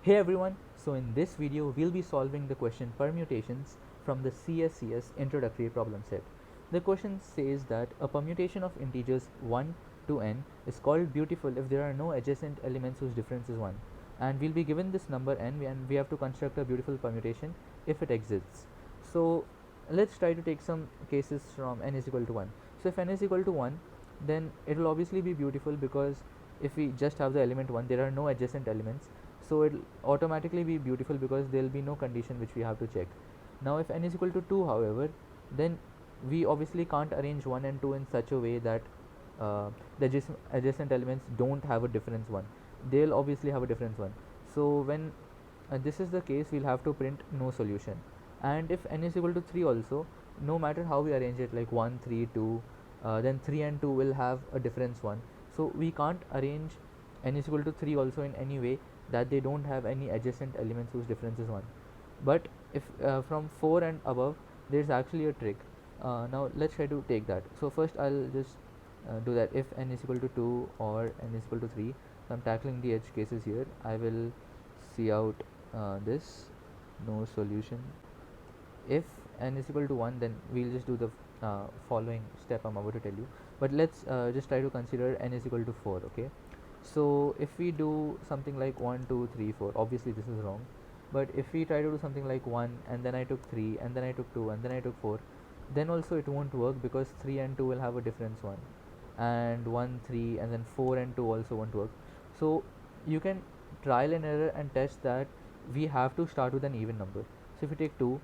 Hey everyone, so in this video we'll be solving the question permutations from the CSES Introductory Problem Set. The question says that a permutation of integers 1 to n is called beautiful if there are no adjacent elements whose difference is 1, and we'll be given this number n and we have to construct a beautiful permutation if it exists. So let's try to take some cases from n is equal to 1. So if n is equal to 1, then it will obviously be beautiful because if we just have the element 1, there are no adjacent elements, so it will automatically be beautiful because there will be no condition which we have to check. Now if n is equal to 2, however, then we obviously can't arrange 1 and 2 in such a way that the adjacent elements don't have a difference 1. They'll obviously have a difference 1. So when this is the case, we'll have to print no solution. And if n is equal to 3 also, no matter how we arrange it, like 1 3 2, then 3 and 2 will have a difference 1. So we can't arrange n is equal to 3 also in any way that they don't have any adjacent elements whose difference is 1. But if from 4 and above, there's actually a trick. Now let's try to take that. So first I'll just do that. If n is equal to 2 or n is equal to 3, so I'm tackling the edge cases here. I will see out this no solution. If n is equal to 1, then we'll just do the following step I'm about to tell you. But let's just try to consider n is equal to 4. Okay, so if we do something like 1 2 3 4, obviously this is wrong. But if we try to do something like 1 and then I took 3 and then I took 2 and then I took 4, then also it won't work because 3 and 2 will have a difference 1, and 1 3 and then 4 and 2 also won't work. So you can trial and error and test that we have to start with an even number. So if you take 2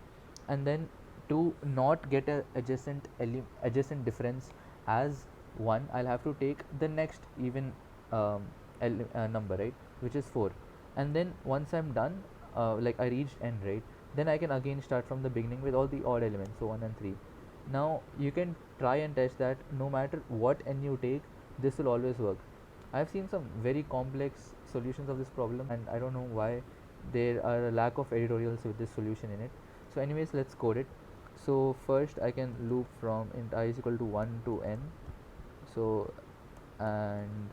and then to not get a adjacent difference as 1, I'll have to take the next even number, right, which is 4. And then once I'm done, like I reached n, right, then I can again start from the beginning with all the odd elements, so 1 and 3. Now you can try and test that no matter what n you take, this will always work. I've seen some very complex solutions of this problem and I don't know why there are a lack of editorials with this solution in it. So anyways, let's code it. So first I can loop from int I is equal to 1 to n. So and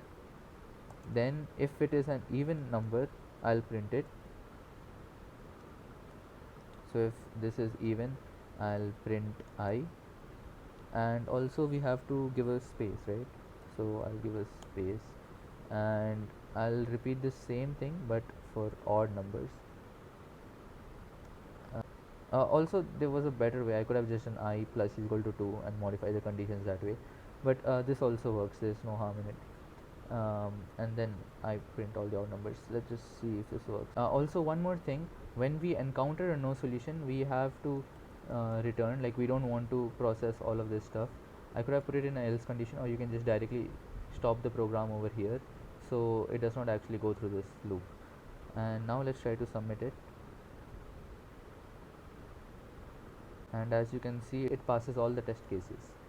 then if it is an even number, I'll print it. So if this is even, I'll print I, and also we have to give a space, right? So I'll give a space and I'll repeat the same thing but for odd numbers. Also there was a better way. I could have just done I plus is equal to 2 and modify the conditions that way, but this also works. There's no harm in it. And then I print all the odd numbers. Let's just see if this works. Also one more thing, when we encounter a no solution, we have to return, like we don't want to process all of this stuff. I could have put it in an else condition, or you can just directly stop the program over here so it does not actually go through this loop. And now let's try to submit it, and as you can see, it passes all the test cases.